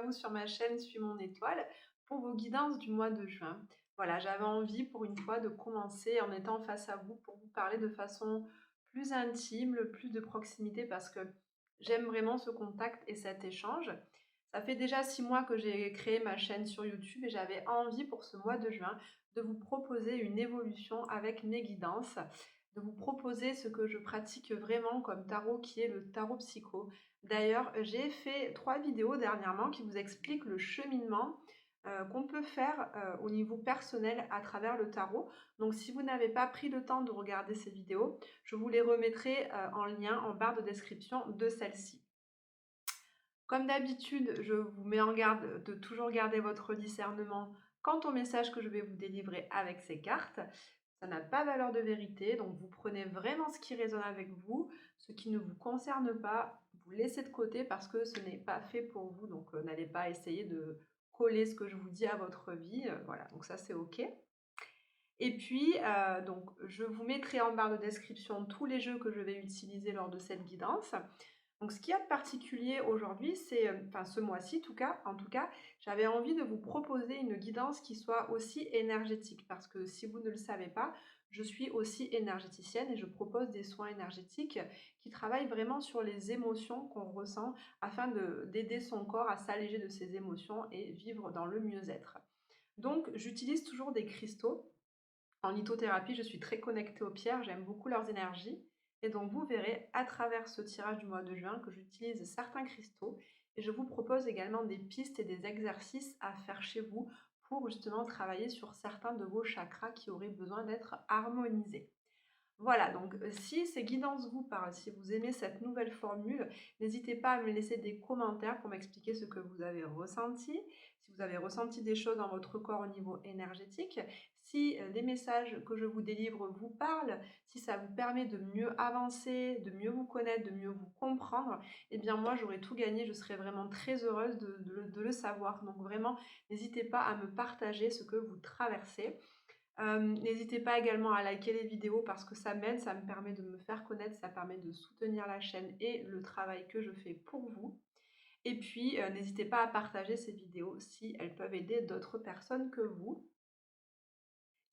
vous sur ma chaîne Suis mon étoile pour vos guidances du mois de juin. Voilà, j'avais envie pour une fois de commencer en étant face à vous pour vous parler de façon plus intime, le plus de proximité parce que j'aime vraiment ce contact et cet échange. Ça fait déjà 6 mois que j'ai créé ma chaîne sur YouTube et j'avais envie pour ce mois de juin de vous proposer une évolution avec mes guidances, de vous proposer ce que je pratique vraiment comme tarot qui est le tarot psycho. D'ailleurs, j'ai fait 3 vidéos dernièrement qui vous expliquent le cheminement qu'on peut faire au niveau personnel à travers le tarot. Donc si vous n'avez pas pris le temps de regarder ces vidéos, je vous les remettrai en lien en barre de description de celle-ci. Comme d'habitude, je vous mets en garde de toujours garder votre discernement quant au message que je vais vous délivrer avec ces cartes. Ça n'a pas valeur de vérité, donc vous prenez vraiment ce qui résonne avec vous. Ce qui ne vous concerne pas, vous laissez de côté parce que ce n'est pas fait pour vous. Donc n'allez pas essayer de coller ce que je vous dis à votre vie. Voilà, donc ça c'est OK. Et puis, donc, je vous mettrai en barre de description tous les jeux que je vais utiliser lors de cette guidance. Donc ce qu'il y a de particulier aujourd'hui, c'est, enfin ce mois-ci en tout cas, j'avais envie de vous proposer une guidance qui soit aussi énergétique. Parce que si vous ne le savez pas, je suis aussi énergéticienne et je propose des soins énergétiques qui travaillent vraiment sur les émotions qu'on ressent afin d'aider son corps à s'alléger de ses émotions et vivre dans le mieux-être. Donc j'utilise toujours des cristaux. En lithothérapie, je suis très connectée aux pierres, j'aime beaucoup leurs énergies. Et donc, vous verrez à travers ce tirage du mois de juin que j'utilise certains cristaux et je vous propose également des pistes et des exercices à faire chez vous pour justement travailler sur certains de vos chakras qui auraient besoin d'être harmonisés. Voilà, donc si ces guidances vous parlent, si vous aimez cette nouvelle formule, n'hésitez pas à me laisser des commentaires pour m'expliquer ce que vous avez ressenti, si vous avez ressenti des choses dans votre corps au niveau énergétique, si les messages que je vous délivre vous parlent, si ça vous permet de mieux avancer, de mieux vous connaître, de mieux vous comprendre, eh bien moi j'aurais tout gagné, je serais vraiment très heureuse de le savoir. Donc vraiment, n'hésitez pas à me partager ce que vous traversez. N'hésitez pas également à liker les vidéos parce que ça m'aide, ça me permet de me faire connaître, ça permet de soutenir la chaîne et le travail que je fais pour vous. Et puis, n'hésitez pas à partager ces vidéos si elles peuvent aider d'autres personnes que vous.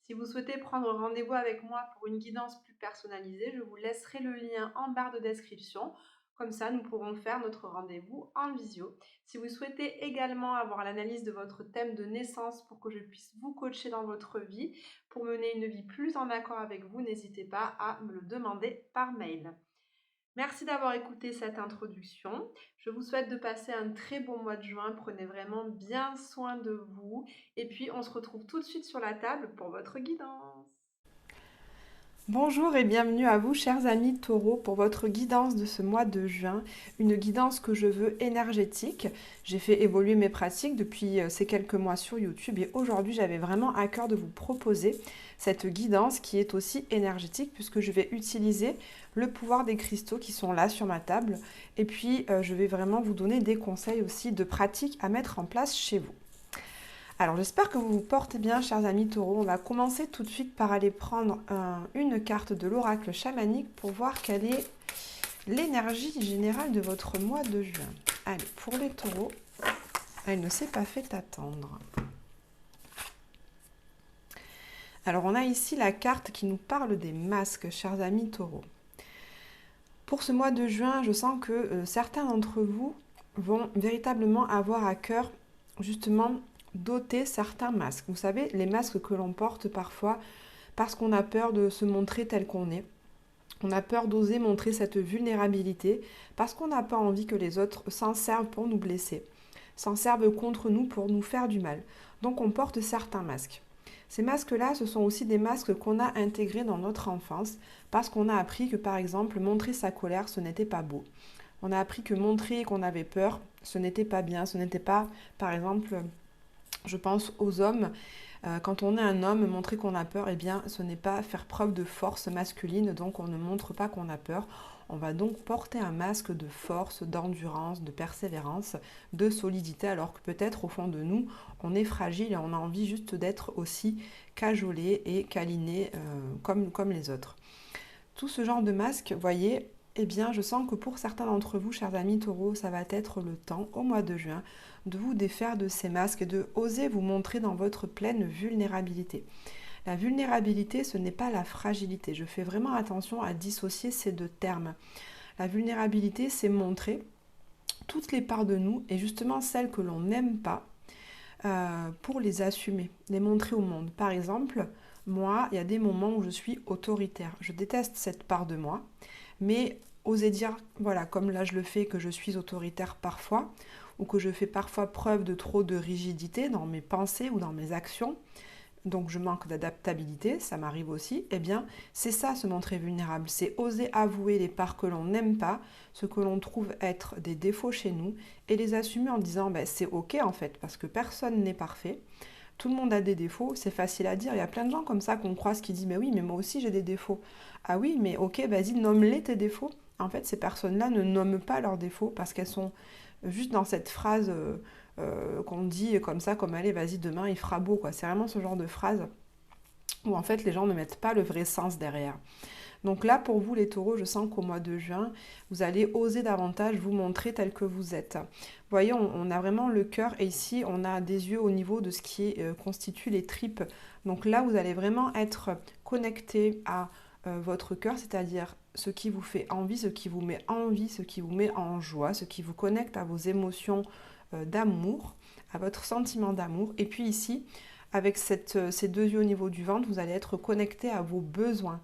Si vous souhaitez prendre rendez-vous avec moi pour une guidance plus personnalisée, je vous laisserai le lien en barre de description. Comme ça, nous pourrons faire notre rendez-vous en visio. Si vous souhaitez également avoir l'analyse de votre thème de naissance pour que je puisse vous coacher dans votre vie, pour mener une vie plus en accord avec vous, n'hésitez pas à me le demander par mail. Merci d'avoir écouté cette introduction. Je vous souhaite de passer un très bon mois de juin. Prenez vraiment bien soin de vous. Et puis, on se retrouve tout de suite sur la table pour votre guidance. Bonjour et bienvenue à vous, chers amis taureaux, pour votre guidance de ce mois de juin. Une guidance que je veux énergétique. J'ai fait évoluer mes pratiques depuis ces quelques mois sur YouTube et aujourd'hui, j'avais vraiment à cœur de vous proposer cette guidance qui est aussi énergétique puisque je vais utiliser le pouvoir des cristaux qui sont là sur ma table et puis je vais vraiment vous donner des conseils aussi de pratiques à mettre en place chez vous. Alors j'espère que vous vous portez bien, chers amis taureaux. On va commencer tout de suite par aller prendre une carte de l'oracle chamanique pour voir quelle est l'énergie générale de votre mois de juin. Allez, pour les taureaux, elle ne s'est pas fait attendre. Alors on a ici la carte qui nous parle des masques, chers amis taureaux. Pour ce mois de juin, je sens que certains d'entre vous vont véritablement avoir à cœur justement d'ôter certains masques. Vous savez, les masques que l'on porte parfois parce qu'on a peur de se montrer tel qu'on est. On a peur d'oser montrer cette vulnérabilité parce qu'on n'a pas envie que les autres s'en servent pour nous blesser, s'en servent contre nous pour nous faire du mal. Donc on porte certains masques. Ces masques-là, ce sont aussi des masques qu'on a intégrés dans notre enfance parce qu'on a appris que par exemple, montrer sa colère, ce n'était pas beau. On a appris que montrer qu'on avait peur, ce n'était pas bien, ce n'était pas, par exemple, je pense aux hommes. Quand on est un homme, montrer qu'on a peur, eh bien, ce n'est pas faire preuve de force masculine, donc on ne montre pas qu'on a peur. On va donc porter un masque de force, d'endurance, de persévérance, de solidité, alors que peut-être au fond de nous, on est fragile et on a envie juste d'être aussi cajolé et câliné comme les autres. Tout ce genre de masque, vous voyez, Eh bien, je sens que pour certains d'entre vous, chers amis taureaux, ça va être le temps, au mois de juin, de vous défaire de ces masques et de oser vous montrer dans votre pleine vulnérabilité. La vulnérabilité, ce n'est pas la fragilité. Je fais vraiment attention à dissocier ces deux termes. La vulnérabilité, c'est montrer toutes les parts de nous et justement celles que l'on n'aime pas pour les assumer, les montrer au monde. Par exemple, moi, il y a des moments où je suis autoritaire. Je déteste cette part de moi, mais oser dire, voilà, comme là je le fais, que je suis autoritaire parfois, ou que je fais parfois preuve de trop de rigidité dans mes pensées ou dans mes actions, donc je manque d'adaptabilité, ça m'arrive aussi, eh bien c'est ça se montrer vulnérable, c'est oser avouer les parts que l'on n'aime pas, ce que l'on trouve être des défauts chez nous, et les assumer en disant ben, c'est ok en fait, parce que personne n'est parfait, tout le monde a des défauts, c'est facile à dire, il y a plein de gens comme ça qu'on croise qui disent mais oui mais moi aussi j'ai des défauts. Ah oui mais ok vas-y nomme-les tes défauts. En fait ces personnes-là ne nomment pas leurs défauts parce qu'elles sont juste dans cette phrase qu'on dit comme ça, comme allez, vas-y, demain il fera beau, quoi. C'est vraiment ce genre de phrase où en fait les gens ne mettent pas le vrai sens derrière. Donc là, pour vous les taureaux, je sens qu'au mois de juin, vous allez oser davantage vous montrer tel que vous êtes. Vous voyez, on a vraiment le cœur et ici, on a des yeux au niveau de ce qui constitue les tripes. Donc là, vous allez vraiment être connecté à votre cœur, c'est-à-dire ce qui vous fait envie, ce qui vous met en vie, ce qui vous met en joie, ce qui vous connecte à vos émotions d'amour, à votre sentiment d'amour. Et puis ici, avec ces deux yeux au niveau du ventre, vous allez être connecté à vos besoins.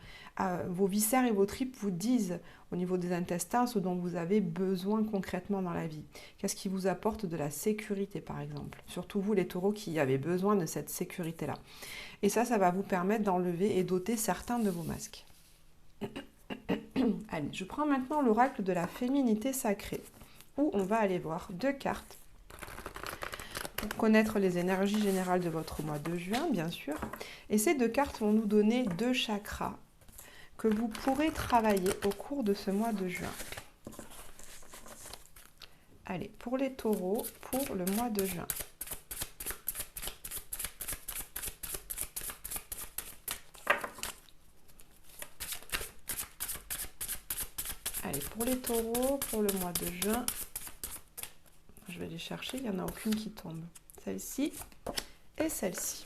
Vos viscères et vos tripes vous disent au niveau des intestins ce dont vous avez besoin concrètement dans la vie. Qu'est-ce qui vous apporte de la sécurité par exemple. Surtout vous les taureaux qui avez besoin de cette sécurité-là. Et ça va vous permettre d'enlever et d'ôter certains de vos masques. Allez, je prends maintenant l'oracle de la féminité sacrée où on va aller voir deux cartes pour connaître les énergies générales de votre mois de juin, bien sûr. Et ces deux cartes vont nous donner deux chakras que vous pourrez travailler au cours de ce mois de juin. Allez, pour les taureaux, pour le mois de juin. Allez, pour les taureaux, pour le mois de juin, je vais les chercher, il n'y en a aucune qui tombe. Celle-ci et celle-ci.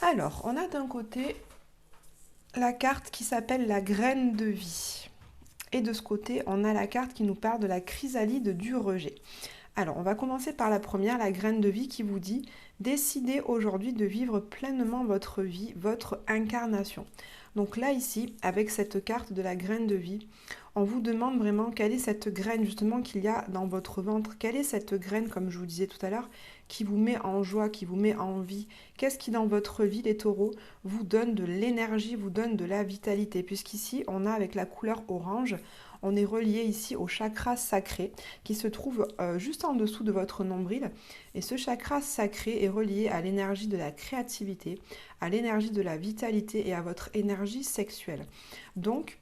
Alors, on a d'un côté la carte qui s'appelle la graine de vie. Et de ce côté, on a la carte qui nous parle de la chrysalide du rejet. Alors, on va commencer par la première, la graine de vie qui vous dit « Décidez aujourd'hui de vivre pleinement votre vie, votre incarnation ». Donc là, ici, avec cette carte de la graine de vie, on vous demande vraiment quelle est cette graine justement qu'il y a dans votre ventre. Quelle est cette graine, comme je vous disais tout à l'heure, qui vous met en joie, qui vous met en vie. Qu'est-ce qui dans votre vie, les taureaux, vous donne de l'énergie, vous donne de la vitalité. Puisqu'ici, on a avec la couleur orange, on est relié ici au chakra sacré qui se trouve juste en dessous de votre nombril. Et ce chakra sacré est relié à l'énergie de la créativité, à l'énergie de la vitalité et à votre énergie sexuelle. Donc,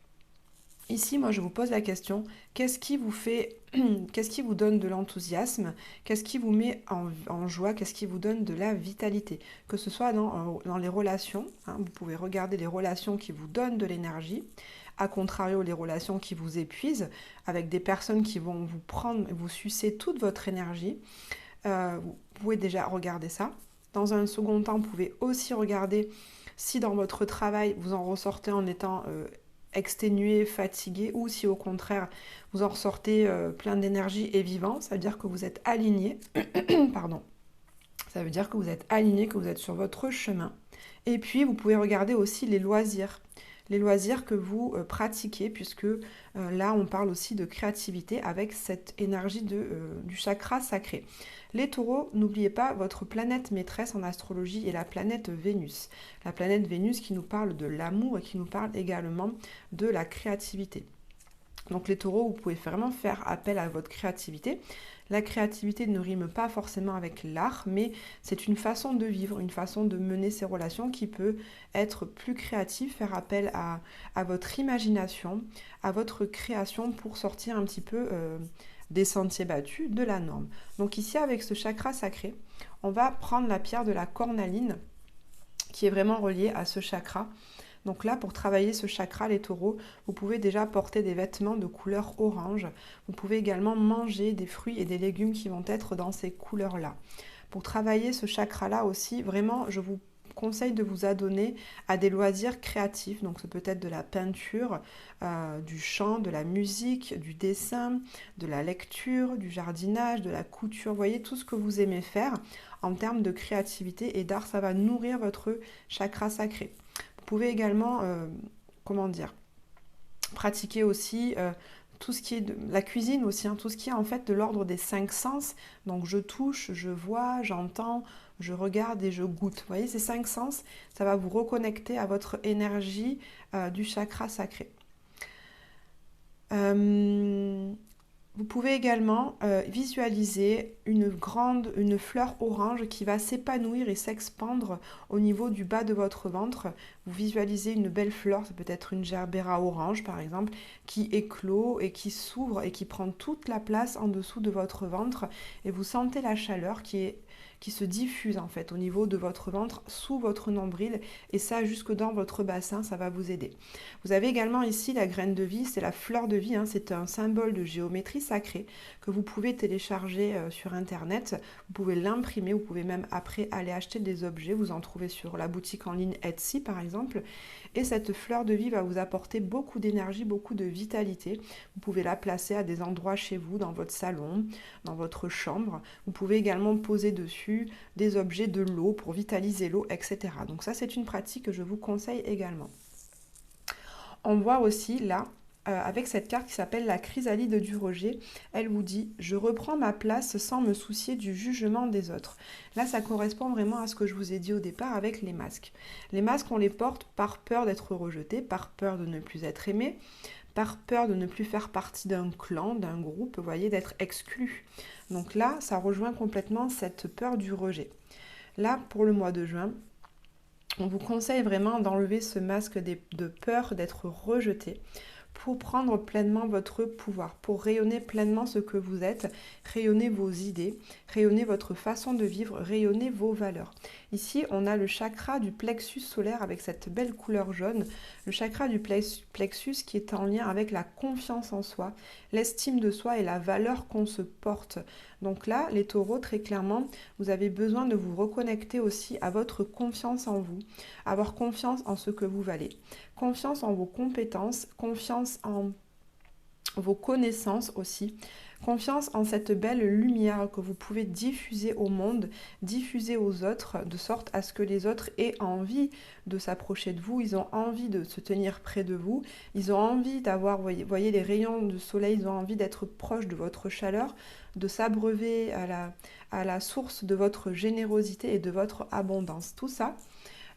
ici, moi, je vous pose la question, qu'est-ce qui vous fait, qu'est-ce qui vous donne de l'enthousiasme, qu'est-ce qui vous met en joie, qu'est-ce qui vous donne de la vitalité, que ce soit dans les relations, hein, vous pouvez regarder les relations qui vous donnent de l'énergie, à contrario les relations qui vous épuisent, avec des personnes qui vont vous prendre, vous sucer toute votre énergie, vous pouvez déjà regarder ça. Dans un second temps, vous pouvez aussi regarder si dans votre travail, vous en ressortez en étant exténué, fatigué, ou si au contraire, vous en ressortez plein d'énergie et vivant, ça veut dire que vous êtes aligné. Pardon. Ça veut dire que vous êtes aligné, que vous êtes sur votre chemin. Et puis, vous pouvez regarder aussi les loisirs que vous pratiquez, puisque là, on parle aussi de créativité avec cette énergie du chakra sacré. Les taureaux, n'oubliez pas, votre planète maîtresse en astrologie est la planète Vénus. La planète Vénus qui nous parle de l'amour et qui nous parle également de la créativité. Donc les taureaux, vous pouvez vraiment faire appel à votre créativité. La créativité ne rime pas forcément avec l'art, mais c'est une façon de vivre, une façon de mener ses relations qui peut être plus créative, faire appel à votre imagination, à votre création pour sortir un petit peu des sentiers battus, de la norme. Donc ici, avec ce chakra sacré, on va prendre la pierre de la cornaline qui est vraiment reliée à ce chakra Donc là, pour travailler ce chakra, les taureaux, vous pouvez déjà porter des vêtements de couleur orange. Vous pouvez également manger des fruits et des légumes qui vont être dans ces couleurs-là. Pour travailler ce chakra-là aussi, vraiment, je vous conseille de vous adonner à des loisirs créatifs. Donc, ça peut être de la peinture, du chant, de la musique, du dessin, de la lecture, du jardinage, de la couture. Vous voyez, tout ce que vous aimez faire en termes de créativité et d'art, ça va nourrir votre chakra sacré. Vous pouvez également, comment dire, pratiquer aussi tout ce qui est de la cuisine aussi, hein, tout ce qui est en fait de l'ordre des 5 sens. Donc je touche, je vois, j'entends, je regarde et je goûte. Vous voyez, ces 5 sens, ça va vous reconnecter à votre énergie du chakra sacré. Vous pouvez également visualiser une fleur orange qui va s'épanouir et s'expandre au niveau du bas de votre ventre. Vous visualisez une belle fleur, ça peut être une gerbera orange par exemple, qui éclot et qui s'ouvre et qui prend toute la place en dessous de votre ventre. Et vous sentez la chaleur qui se diffuse en fait au niveau de votre ventre, sous votre nombril, et ça jusque dans votre bassin, ça va vous aider. Vous avez également ici la graine de vie, c'est la fleur de vie, hein, c'est un symbole de géométrie sacrée que vous pouvez télécharger sur internet, vous pouvez l'imprimer, vous pouvez même après aller acheter des objets, vous en trouvez sur la boutique en ligne Etsy par exemple, et cette fleur de vie va vous apporter beaucoup d'énergie, beaucoup de vitalité. Vous pouvez la placer à des endroits chez vous, dans votre salon, dans votre chambre. Vous pouvez également poser dessus des objets, de l'eau pour vitaliser l'eau, etc. Donc ça, c'est une pratique que je vous conseille également. On voit aussi là, avec cette carte qui s'appelle la chrysalide du rejet, elle vous dit « Je reprends ma place sans me soucier du jugement des autres ». Là, ça correspond vraiment à ce que je vous ai dit au départ avec les masques. Les masques, on les porte par peur d'être rejeté, par peur de ne plus être aimé, par peur de ne plus faire partie d'un clan, d'un groupe, vous voyez, d'être exclu. Donc là, ça rejoint complètement cette peur du rejet. Là, pour le mois de juin, on vous conseille vraiment d'enlever ce masque de peur d'être rejeté pour prendre pleinement votre pouvoir, pour rayonner pleinement ce que vous êtes, rayonner vos idées, rayonner votre façon de vivre, rayonner vos valeurs. Ici, on a le chakra du plexus solaire avec cette belle couleur jaune, le chakra du plexus qui est en lien avec la confiance en soi, l'estime de soi et la valeur qu'on se porte. Donc là, les taureaux, très clairement, vous avez besoin de vous reconnecter aussi à votre confiance en vous, avoir confiance en ce que vous valez, confiance en vos compétences, confiance en vos connaissances aussi, confiance en cette belle lumière que vous pouvez diffuser au monde, diffuser aux autres, de sorte à ce que les autres aient envie de s'approcher de vous, ils ont envie de se tenir près de vous, ils ont envie d'avoir, voyez les rayons de soleil, ils ont envie d'être proches de votre chaleur, de s'abreuver à la source de votre générosité et de votre abondance. Tout ça,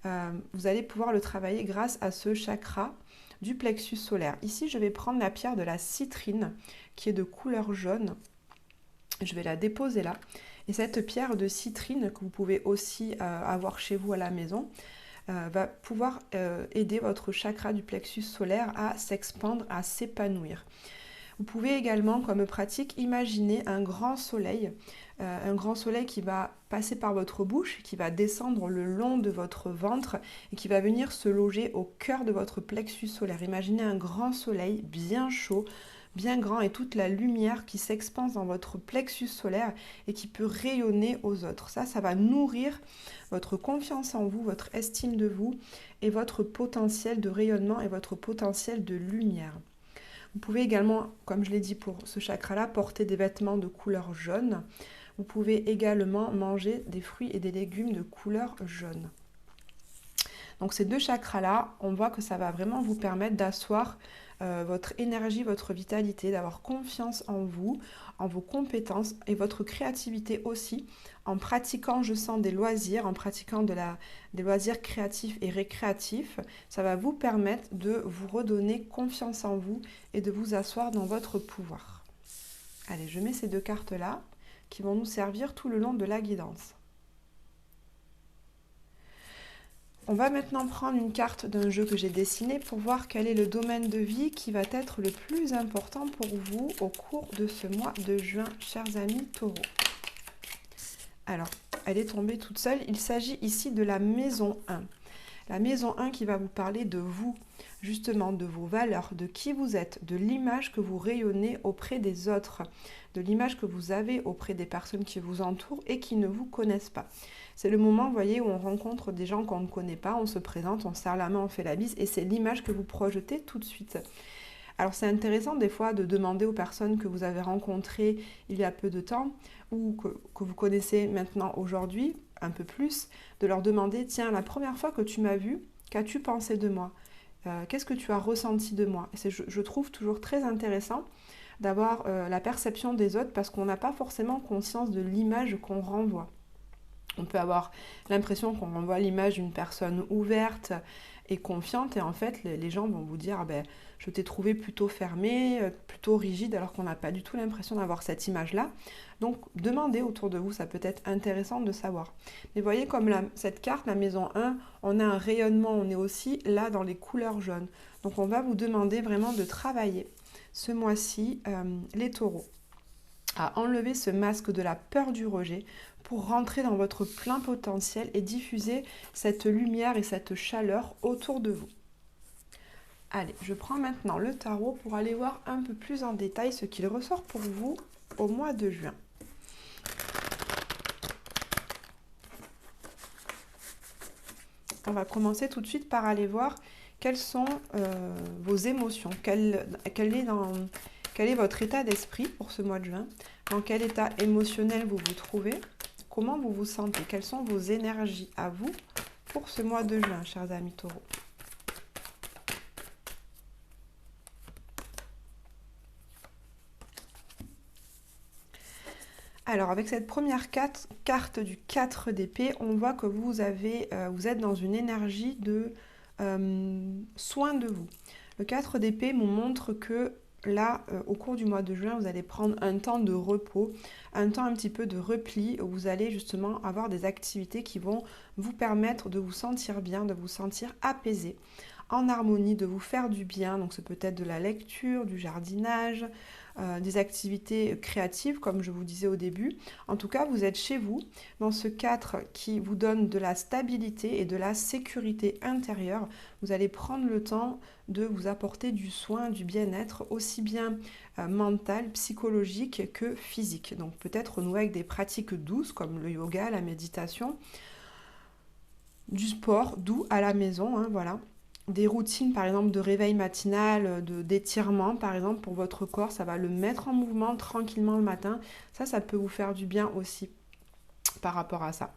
vous allez pouvoir le travailler grâce à ce chakra du plexus solaire. Ici, je vais prendre la pierre de la citrine qui est de couleur jaune. Je vais la déposer là. Et cette pierre de citrine que vous pouvez aussi avoir chez vous à la maison va pouvoir aider votre chakra du plexus solaire à s'expandre, à s'épanouir. Vous pouvez également, comme pratique, imaginer un grand soleil qui va passer par votre bouche, qui va descendre le long de votre ventre et qui va venir se loger au cœur de votre plexus solaire. Imaginez un grand soleil bien chaud, bien grand et toute la lumière qui s'expanse dans votre plexus solaire et qui peut rayonner aux autres. Ça va nourrir votre confiance en vous, votre estime de vous et votre potentiel de rayonnement et votre potentiel de lumière. Vous pouvez également, comme je l'ai dit pour ce chakra-là, porter des vêtements de couleur jaune. Vous pouvez également manger des fruits et des légumes de couleur jaune. Donc ces deux chakras-là, on voit que ça va vraiment vous permettre d'asseoir votre énergie, votre vitalité, d'avoir confiance en vous, en vos compétences et votre créativité aussi, en pratiquant, je sens, des loisirs, en pratiquant des loisirs créatifs et récréatifs. Ça va vous permettre de vous redonner confiance en vous et de vous asseoir dans votre pouvoir. Allez, je mets ces deux cartes-là qui vont nous servir tout le long de la guidance. On va maintenant prendre une carte d'un jeu que j'ai dessiné pour voir quel est le domaine de vie qui va être le plus important pour vous au cours de ce mois de juin, chers amis taureaux. Alors, elle est tombée toute seule. Il s'agit ici de la maison 1. La maison 1 qui va vous parler de vous, justement, de vos valeurs, de qui vous êtes, de l'image que vous rayonnez auprès des autres, de l'image que vous avez auprès des personnes qui vous entourent et qui ne vous connaissent pas. C'est le moment, vous voyez, où on rencontre des gens qu'on ne connaît pas, on se présente, on serre la main, on fait la bise, et c'est l'image que vous projetez tout de suite. Alors c'est intéressant des fois de demander aux personnes que vous avez rencontrées il y a peu de temps, ou que vous connaissez maintenant aujourd'hui, un peu plus, de leur demander, tiens, la première fois que tu m'as vu, qu'as-tu pensé de moi? Qu'est-ce que tu as ressenti de moi? Et je trouve toujours très intéressant d'avoir la perception des autres parce qu'on n'a pas forcément conscience de l'image qu'on renvoie. On peut avoir l'impression qu'on renvoie l'image d'une personne ouverte et confiante et en fait les gens vont vous dire ah ben, je t'ai trouvé plutôt fermé, plutôt rigide alors qu'on n'a pas du tout l'impression d'avoir cette image-là. Donc demandez autour de vous, ça peut être intéressant de savoir. Mais voyez comme cette carte, la maison 1, on a un rayonnement, on est aussi là dans les couleurs jaunes. Donc on va vous demander vraiment de travailler ce mois-ci les taureaux à enlever ce masque de la peur du rejet pour rentrer dans votre plein potentiel et diffuser cette lumière et cette chaleur autour de vous. Allez, je prends maintenant le tarot pour aller voir un peu plus en détail ce qu'il ressort pour vous au mois de juin. On va commencer tout de suite par aller voir quelles sont vos émotions, quel est votre état d'esprit pour ce mois de juin, dans quel état émotionnel vous vous trouvez, comment vous vous sentez, quelles sont vos énergies à vous pour ce mois de juin, chers amis taureaux. Alors, avec cette première carte du 4 d'épée, on voit que vous êtes dans une énergie de soin de vous. Le 4 d'épée nous montre que là, au cours du mois de juin, vous allez prendre un temps de repos, un temps un petit peu de repli, où vous allez justement avoir des activités qui vont vous permettre de vous sentir bien, de vous sentir apaisé, en harmonie, de vous faire du bien. Donc, ça peut être de la lecture, du jardinage, des activités créatives, comme je vous disais au début. En tout cas, vous êtes chez vous, dans ce 4 qui vous donne de la stabilité et de la sécurité intérieure. Vous allez prendre le temps de vous apporter du soin, du bien-être, aussi bien mental, psychologique que physique. Donc peut-être renouer avec des pratiques douces comme le yoga, la méditation, du sport doux à la maison, hein, voilà. Des routines par exemple de réveil matinal, d'étirement par exemple pour votre corps, ça va le mettre en mouvement tranquillement le matin. Ça peut vous faire du bien aussi par rapport à ça.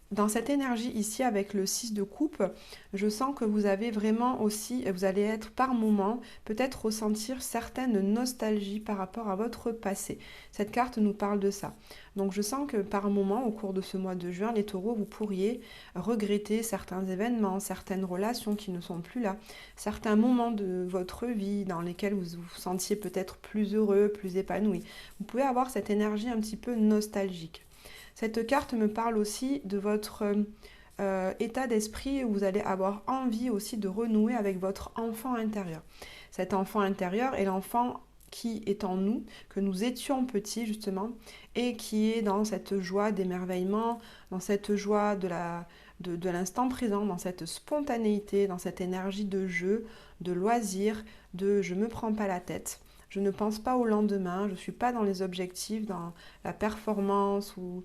Dans cette énergie ici avec le 6 de coupe, je sens que vous avez vraiment aussi, vous allez être par moment, peut-être ressentir certaines nostalgies par rapport à votre passé. Cette carte nous parle de ça. Donc je sens que par moment, au cours de ce mois de juin, les taureaux, vous pourriez regretter certains événements, certaines relations qui ne sont plus là, certains moments de votre vie dans lesquels vous vous sentiez peut-être plus heureux, plus épanoui. Vous pouvez avoir cette énergie un petit peu nostalgique. Cette carte me parle aussi de votre état d'esprit où vous allez avoir envie aussi de renouer avec votre enfant intérieur. Cet enfant intérieur est l'enfant qui est en nous, que nous étions petits justement, et qui est dans cette joie d'émerveillement, dans cette joie de l'instant présent, dans cette spontanéité, dans cette énergie de jeu, de loisir, de je me prends pas la tête. Je ne pense pas au lendemain, je ne suis pas dans les objectifs, dans la performance ou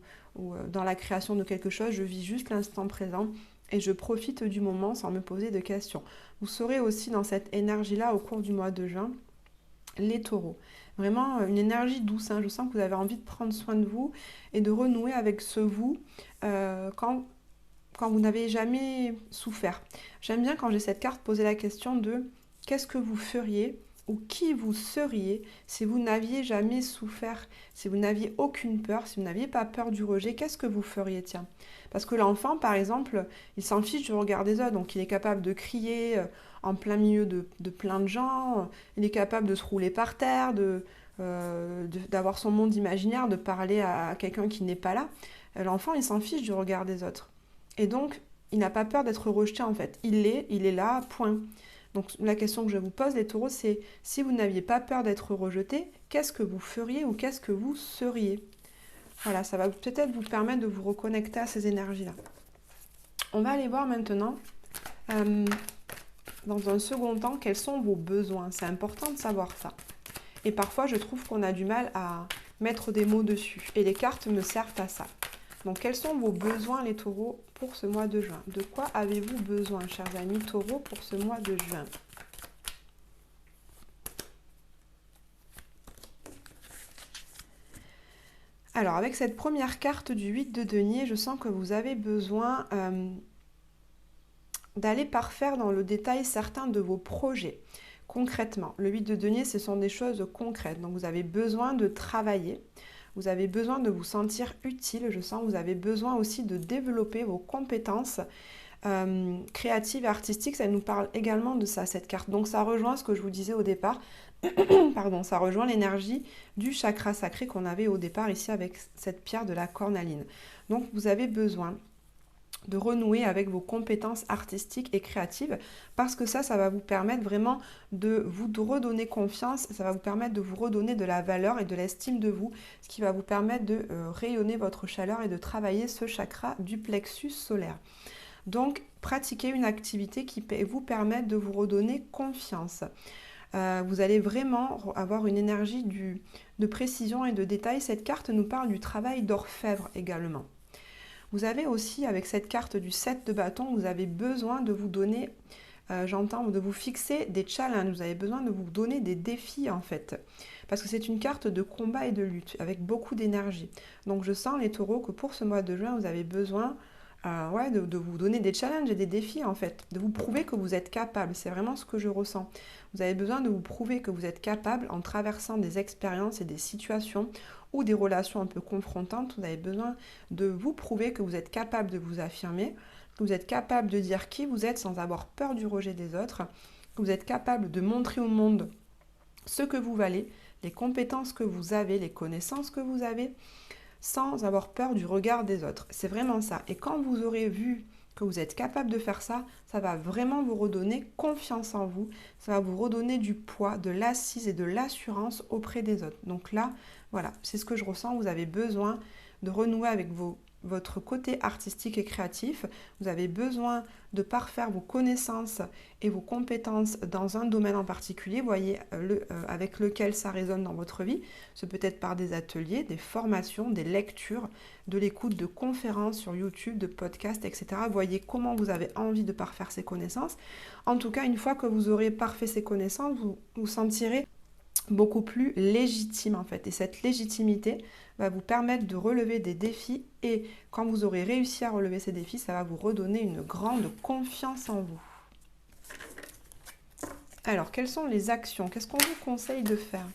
dans la création de quelque chose, je vis juste l'instant présent et je profite du moment sans me poser de questions. Vous serez aussi dans cette énergie-là au cours du mois de juin, les taureaux. Vraiment une énergie douce, hein. Je sens que vous avez envie de prendre soin de vous et de renouer avec ce vous quand vous n'avez jamais souffert. J'aime bien quand j'ai cette carte poser la question de qu'est-ce que vous feriez ou qui vous seriez si vous n'aviez jamais souffert, si vous n'aviez aucune peur, si vous n'aviez pas peur du rejet, qu'est-ce que vous feriez, tiens? Parce que l'enfant, par exemple, il s'en fiche du regard des autres, donc il est capable de crier en plein milieu de plein de gens, il est capable de se rouler par terre, d'avoir son monde imaginaire, de parler à quelqu'un qui n'est pas là. L'enfant, il s'en fiche du regard des autres. Et donc, il n'a pas peur d'être rejeté, en fait. Il est là, point. Donc la question que je vous pose, les taureaux, c'est si vous n'aviez pas peur d'être rejeté, qu'est-ce que vous feriez ou qu'est-ce que vous seriez? Voilà, ça va peut-être vous permettre de vous reconnecter à ces énergies-là. On va aller voir maintenant Dans un second temps, quels sont vos besoins? C'est important de savoir ça. Et parfois, je trouve qu'on a du mal à mettre des mots dessus. Et les cartes me servent à ça. Donc, quels sont vos besoins, les taureaux, pour ce mois de juin? De quoi avez-vous besoin, chers amis taureaux, pour ce mois de juin? Alors, avec cette première carte du 8 de denier, je sens que vous avez besoin d'aller parfaire dans le détail certains de vos projets. Concrètement, le 8 de denier, ce sont des choses concrètes. Donc, vous avez besoin de travailler. Vous avez besoin de vous sentir utile, je sens. Vous avez besoin aussi de développer vos compétences créatives et artistiques. Ça nous parle également de ça, cette carte. Donc, ça rejoint ce que je vous disais au départ. Pardon, ça rejoint l'énergie du chakra sacré qu'on avait au départ ici avec cette pierre de la cornaline. Donc, vous avez besoin de renouer avec vos compétences artistiques et créatives parce que ça va vous permettre vraiment de vous redonner confiance, ça va vous permettre de vous redonner de la valeur et de l'estime de vous, ce qui va vous permettre de rayonner votre chaleur et de travailler ce chakra du plexus solaire. Donc, pratiquez une activité qui vous permette de vous redonner confiance. Vous allez vraiment avoir une énergie de précision et de détail. Cette carte nous parle du travail d'orfèvre également. Vous avez aussi, avec cette carte du 7 de bâton, vous avez besoin de vous donner, j'entends, de vous fixer des challenges. Vous avez besoin de vous donner des défis, en fait. Parce que c'est une carte de combat et de lutte, avec beaucoup d'énergie. Donc, je sens, les taureaux, que pour ce mois de juin, vous avez besoin de vous donner des challenges et des défis, en fait. De vous prouver que vous êtes capable. C'est vraiment ce que je ressens. Vous avez besoin de vous prouver que vous êtes capable en traversant des expériences et des situations ou des relations un peu confrontantes. Vous avez besoin de vous prouver que vous êtes capable de vous affirmer, que vous êtes capable de dire qui vous êtes sans avoir peur du rejet des autres, que vous êtes capable de montrer au monde ce que vous valez, les compétences que vous avez, les connaissances que vous avez, sans avoir peur du regard des autres. C'est vraiment ça. Et quand vous aurez vu que vous êtes capable de faire ça, ça va vraiment vous redonner confiance en vous, ça va vous redonner du poids, de l'assise et de l'assurance auprès des autres. Donc là, voilà, c'est ce que je ressens. Vous avez besoin de renouer avec votre côté artistique et créatif. Vous avez besoin de parfaire vos connaissances et vos compétences dans un domaine en particulier, voyez, avec lequel ça résonne dans votre vie. Ce peut être par des ateliers, des formations, des lectures, de l'écoute de conférences sur YouTube, de podcasts, etc. Voyez comment vous avez envie de parfaire ces connaissances. En tout cas, une fois que vous aurez parfait ces connaissances, vous vous sentirez beaucoup plus légitime en fait. Et cette légitimité va vous permettre de relever des défis et quand vous aurez réussi à relever ces défis, ça va vous redonner une grande confiance en vous. Alors, quelles sont les actions? Qu'est-ce qu'on vous conseille de faire?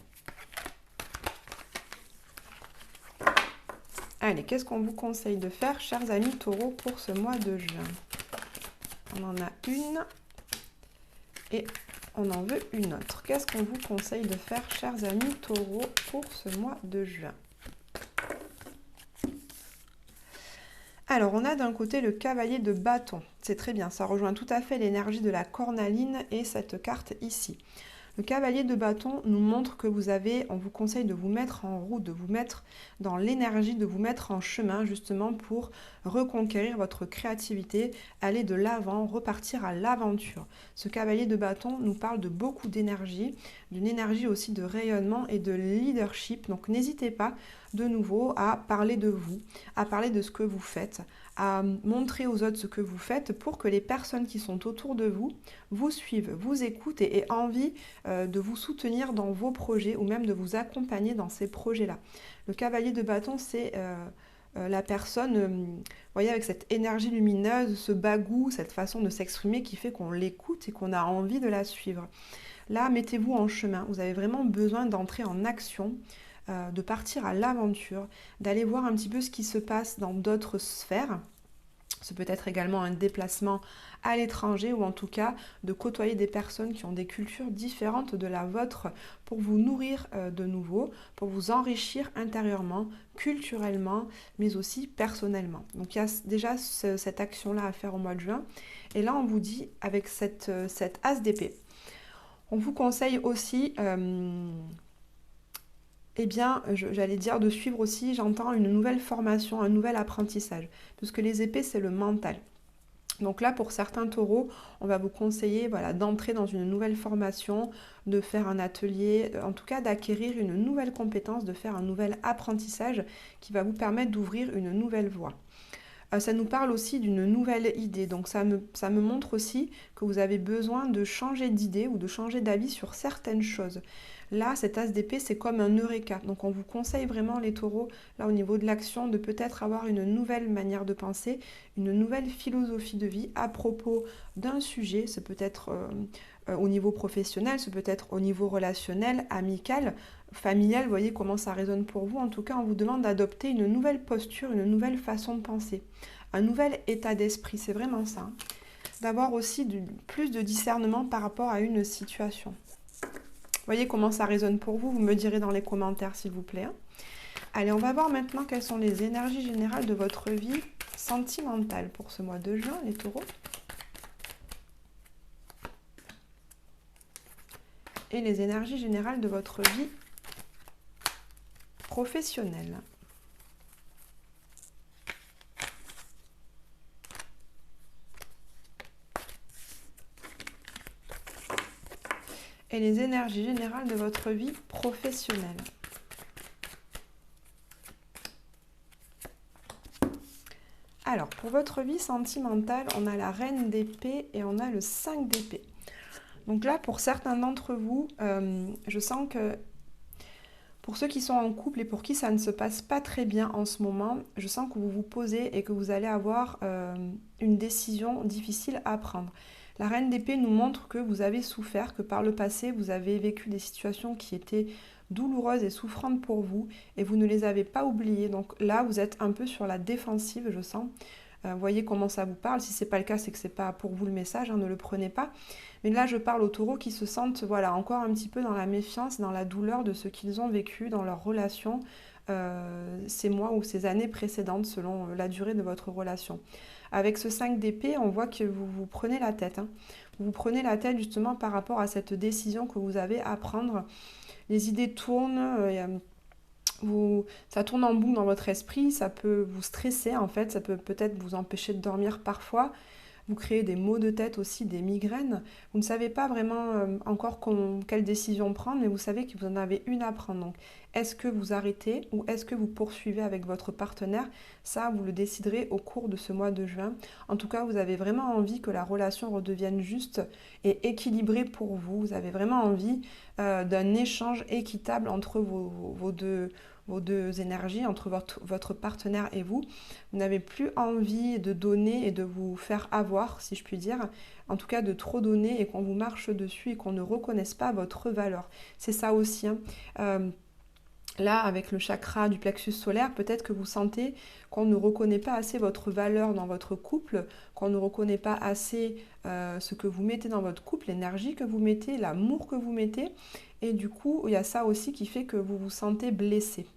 Allez, qu'est-ce qu'on vous conseille de faire, chers amis taureaux, pour ce mois de juin? On en a une et on en veut une autre. Qu'est-ce qu'on vous conseille de faire, chers amis taureaux, pour ce mois de juin? Alors, on a d'un côté le cavalier de bâton. C'est très bien, ça rejoint tout à fait l'énergie de la cornaline et cette carte ici. Le cavalier de bâton nous montre que on vous conseille de vous mettre en route, de vous mettre dans l'énergie, de vous mettre en chemin justement pour reconquérir votre créativité, aller de l'avant, repartir à l'aventure. Ce cavalier de bâton nous parle de beaucoup d'énergie, d'une énergie aussi de rayonnement et de leadership. Donc n'hésitez pas de nouveau à parler de vous, à parler de ce que vous faites, à montrer aux autres ce que vous faites pour que les personnes qui sont autour de vous vous suivent, vous écoutent et aient envie de vous soutenir dans vos projets ou même de vous accompagner dans ces projets-là. Le cavalier de bâton, c'est la personne, vous voyez, avec cette énergie lumineuse, ce bagou, cette façon de s'exprimer qui fait qu'on l'écoute et qu'on a envie de la suivre. Là, mettez-vous en chemin. Vous avez vraiment besoin d'entrer en action, de partir à l'aventure, d'aller voir un petit peu ce qui se passe dans d'autres sphères. Ce peut être également un déplacement à l'étranger ou en tout cas de côtoyer des personnes qui ont des cultures différentes de la vôtre pour vous nourrir de nouveau, pour vous enrichir intérieurement, culturellement, mais aussi personnellement. Donc il y a déjà cette action-là à faire au mois de juin. Et là, on vous dit, avec cette as d'épée, on vous conseille aussi... eh bien, j'allais dire de suivre aussi, j'entends une nouvelle formation, un nouvel apprentissage. Parce que les épées, c'est le mental. Donc là, pour certains taureaux, on va vous conseiller voilà, d'entrer dans une nouvelle formation, de faire un atelier, en tout cas d'acquérir une nouvelle compétence, de faire un nouvel apprentissage qui va vous permettre d'ouvrir une nouvelle voie. Ça nous parle aussi d'une nouvelle idée, donc ça me montre aussi que vous avez besoin de changer d'idée ou de changer d'avis sur certaines choses. Là, cet as d'épée, c'est comme un eureka. Donc on vous conseille vraiment les taureaux, là au niveau de l'action, de peut-être avoir une nouvelle manière de penser, une nouvelle philosophie de vie à propos d'un sujet. C'est peut-être au niveau professionnel, c'est peut-être au niveau relationnel, amical, familial. Vous voyez comment ça résonne pour vous. En tout cas, on vous demande d'adopter une nouvelle posture, une nouvelle façon de penser, un nouvel état d'esprit. C'est vraiment ça, hein. D'avoir aussi plus de discernement par rapport à une situation. Vous voyez comment ça résonne pour vous, vous me direz dans les commentaires s'il vous plaît. Allez, on va voir maintenant quelles sont les énergies générales de votre vie sentimentale pour ce mois de juin, les taureaux. Et les énergies générales de votre vie professionnelle. Et les énergies générales de votre vie professionnelle. Alors, pour votre vie sentimentale, on a la reine d'épée et on a le 5 d'épée. Donc là, pour certains d'entre vous, je sens que pour ceux qui sont en couple et pour qui ça ne se passe pas très bien en ce moment, je sens que vous vous posez et que vous allez avoir une décision difficile à prendre. La reine d'épée nous montre que vous avez souffert, que par le passé, vous avez vécu des situations qui étaient douloureuses et souffrantes pour vous et vous ne les avez pas oubliées. Donc là, vous êtes un peu sur la défensive, je sens. Voyez comment ça vous parle. Si ce n'est pas le cas, c'est que ce n'est pas pour vous le message, hein, ne le prenez pas. Mais là, je parle aux taureaux qui se sentent voilà, encore un petit peu dans la méfiance, dans la douleur de ce qu'ils ont vécu dans leur relation ces mois ou ces années précédentes, selon la durée de votre relation. Avec ce 5 d'épée, on voit que vous vous prenez la tête. Hein. Vous vous prenez la tête justement par rapport à cette décision que vous avez à prendre. Les idées tournent, ça tourne en boucle dans votre esprit, ça peut vous stresser en fait, ça peut peut-être vous empêcher de dormir parfois. Vous créez des maux de tête aussi, des migraines. Vous ne savez pas vraiment encore quelle décision prendre, mais vous savez que vous en avez une à prendre. Donc, est-ce que vous arrêtez ou est-ce que vous poursuivez avec votre partenaire? Ça, vous le déciderez au cours de ce mois de juin. En tout cas, vous avez vraiment envie que la relation redevienne juste et équilibrée pour vous. Vous avez vraiment envie d'un échange équitable entre vos deux énergies, entre votre partenaire et vous. Vous n'avez plus envie de donner et de vous faire avoir, si je puis dire. En tout cas, de trop donner et qu'on vous marche dessus et qu'on ne reconnaisse pas votre valeur. C'est ça aussi, hein. Là, avec le chakra du plexus solaire, peut-être que vous sentez qu'on ne reconnaît pas assez votre valeur dans votre couple, qu'on ne reconnaît pas assez ce que vous mettez dans votre couple, l'énergie que vous mettez, l'amour que vous mettez. Et du coup, il y a ça aussi qui fait que vous vous sentez blessé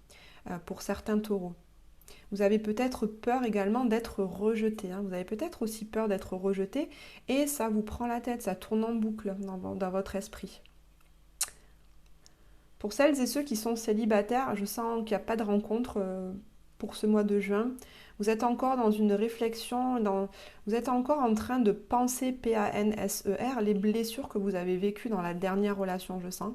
pour certains taureaux. Vous avez peut-être peur également d'être rejeté. Hein. Vous avez peut-être aussi peur d'être rejeté et ça vous prend la tête, ça tourne en boucle dans votre esprit. Pour celles et ceux qui sont célibataires, je sens qu'il n'y a pas de rencontre pour ce mois de juin. Vous êtes encore dans une réflexion, vous êtes encore en train de penser, P-A-N-S-E-R, les blessures que vous avez vécues dans la dernière relation, je sens.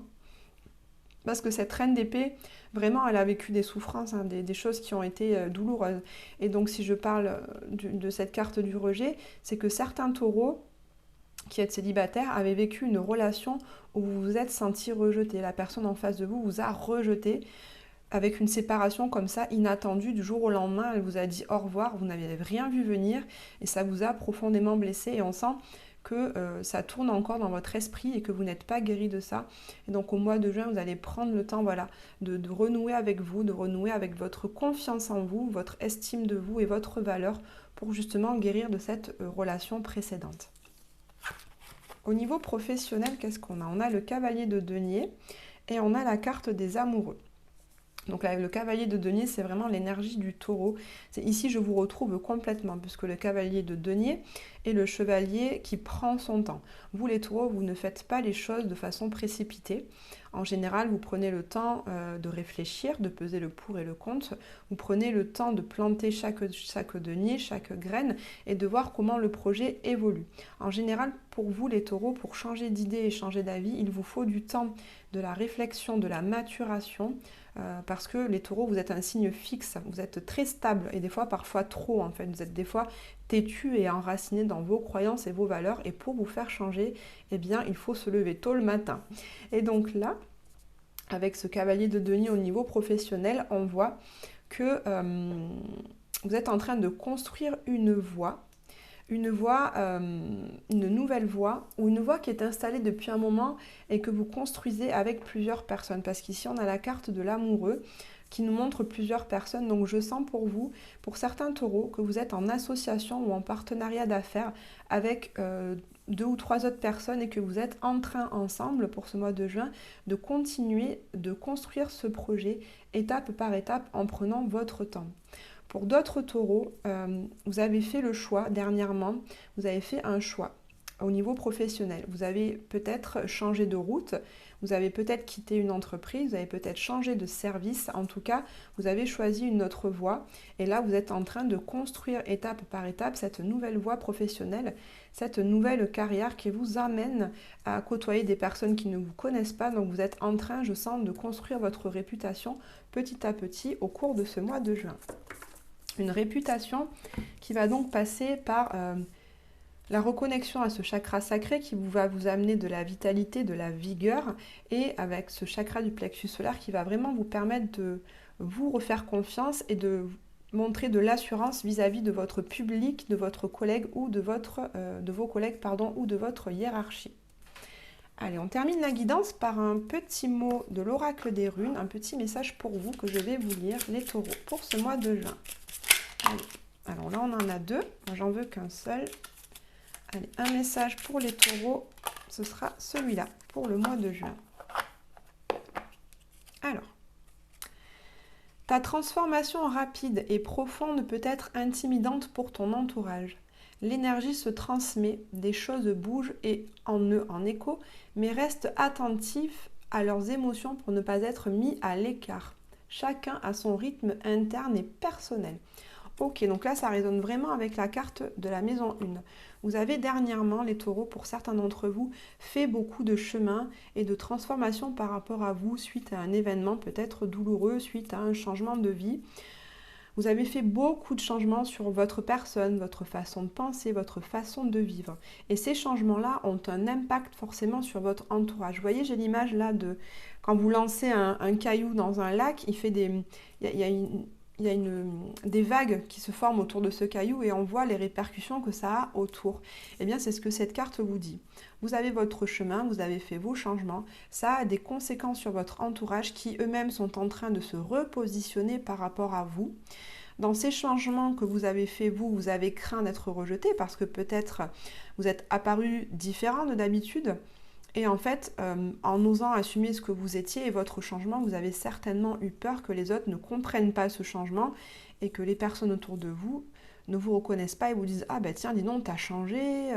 Parce que cette reine d'épée, vraiment, elle a vécu des souffrances, hein, des choses qui ont été douloureuses. Et donc, si je parle de cette carte du rejet, c'est que certains taureaux qui êtes célibataires avaient vécu une relation où vous vous êtes senti rejeté. La personne en face de vous a rejeté avec une séparation comme ça, inattendue, du jour au lendemain. Elle vous a dit au revoir, vous n'avez rien vu venir et ça vous a profondément blessé. Et on sent que ça tourne encore dans votre esprit et que vous n'êtes pas guéri de ça. Et donc au mois de juin, vous allez prendre le temps voilà, de renouer avec vous, de renouer avec votre confiance en vous, votre estime de vous et votre valeur pour justement guérir de cette relation précédente. Au niveau professionnel, qu'est-ce qu'on a? On a le cavalier de denier et on a la carte des amoureux. Donc là, le cavalier de denier, c'est vraiment l'énergie du taureau. Ici, je vous retrouve complètement, puisque le cavalier de denier est le chevalier qui prend son temps. Vous, les taureaux, vous ne faites pas les choses de façon précipitée. En général, vous prenez le temps de réfléchir, de peser le pour et le contre. Vous prenez le temps de planter chaque denier, chaque graine et de voir comment le projet évolue. En général, pour vous les taureaux, pour changer d'idée et changer d'avis, il vous faut du temps, de la réflexion, de la maturation, parce que les taureaux, vous êtes un signe fixe, vous êtes très stable et des fois, parfois trop en fait. Vous êtes des fois têtu et enraciné dans vos croyances et vos valeurs, et pour vous faire changer, eh bien, il faut se lever tôt le matin. Et donc là, avec ce cavalier de denier au niveau professionnel, on voit que vous êtes en train de construire une voie, une nouvelle voie, ou une voie qui est installée depuis un moment et que vous construisez avec plusieurs personnes. Parce qu'ici, on a la carte de l'amoureux qui nous montre plusieurs personnes. Donc je sens pour vous, pour certains taureaux, que vous êtes en association ou en partenariat d'affaires avec 2 ou 3 autres personnes et que vous êtes en train ensemble pour ce mois de juin de continuer de construire ce projet étape par étape en prenant votre temps. Pour d'autres taureaux, vous avez fait le choix dernièrement, vous avez fait un choix au niveau professionnel. Vous avez peut-être changé de route, vous avez peut-être quitté une entreprise, vous avez peut-être changé de service. En tout cas, vous avez choisi une autre voie. Et là, vous êtes en train de construire étape par étape cette nouvelle voie professionnelle, cette nouvelle carrière qui vous amène à côtoyer des personnes qui ne vous connaissent pas. Donc, vous êtes en train, je sens, de construire votre réputation petit à petit au cours de ce mois de juin. Une réputation qui va donc passer par la reconnexion à ce chakra sacré qui va vous amener de la vitalité, de la vigueur, et avec ce chakra du plexus solaire qui va vraiment vous permettre de vous refaire confiance et de montrer de l'assurance vis-à-vis de votre public, de votre collègue ou de vos collègues ou de votre hiérarchie. Allez, on termine la guidance par un petit mot de l'oracle des runes, un petit message pour vous que je vais vous lire, les taureaux, pour ce mois de juin. Allez. Alors là, on en a 2, moi j'en veux qu'un seul. Allez, un message pour les taureaux, ce sera celui-là, pour le mois de juin. Alors, ta transformation rapide et profonde peut être intimidante pour ton entourage. L'énergie se transmet, des choses bougent et en écho, mais reste attentif à leurs émotions pour ne pas être mis à l'écart. Chacun a son rythme interne et personnel. Ok, donc là, ça résonne vraiment avec la carte de la maison 1. Vous avez dernièrement, les taureaux, pour certains d'entre vous, fait beaucoup de chemin et de transformation par rapport à vous suite à un événement peut-être douloureux, suite à un changement de vie. Vous avez fait beaucoup de changements sur votre personne, votre façon de penser, votre façon de vivre. Et ces changements-là ont un impact forcément sur votre entourage. Vous voyez, j'ai l'image là de quand vous lancez un caillou dans un lac, il y a des vagues qui se forment autour de ce caillou et on voit les répercussions que ça a autour. Eh bien, c'est ce que cette carte vous dit. Vous avez votre chemin, vous avez fait vos changements. Ça a des conséquences sur votre entourage qui eux-mêmes sont en train de se repositionner par rapport à vous. Dans ces changements que vous avez fait, vous avez craint d'être rejeté parce que peut-être vous êtes apparu différent de d'habitude. Et en fait, en osant assumer ce que vous étiez et votre changement, vous avez certainement eu peur que les autres ne comprennent pas ce changement et que les personnes autour de vous ne vous reconnaissent pas et vous disent « Ah ben tiens, dis donc, t'as changé,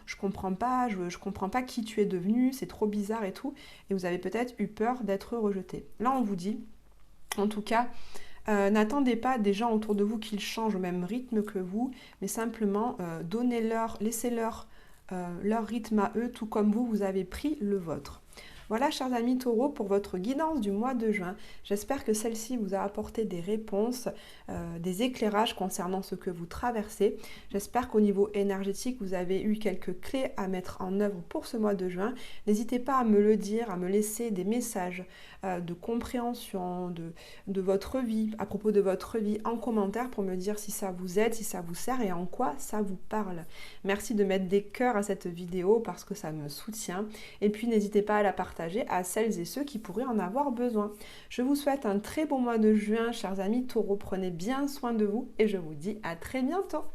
je comprends pas qui tu es devenu, c'est trop bizarre et tout. » Et vous avez peut-être eu peur d'être rejeté. Là, on vous dit, en tout cas, n'attendez pas des gens autour de vous qu'ils changent au même rythme que vous, mais simplement donnez-leur, laissez-leur leur rythme à eux, tout comme vous avez pris le vôtre. Voilà, chers amis taureaux, pour votre guidance du mois de juin. J'espère que celle-ci vous a apporté des réponses, des éclairages concernant ce que vous traversez. J'espère qu'au niveau énergétique, vous avez eu quelques clés à mettre en œuvre pour ce mois de juin. N'hésitez pas à me le dire, à me laisser des messages de compréhension de votre vie, à propos de votre vie en commentaire pour me dire si ça vous aide, si ça vous sert et en quoi ça vous parle. Merci de mettre des cœurs à cette vidéo parce que ça me soutient. Et puis n'hésitez pas à la partager à celles et ceux qui pourraient en avoir besoin. Je vous souhaite un très bon mois de juin, chers amis taureaux. Prenez bien soin de vous et je vous dis à très bientôt.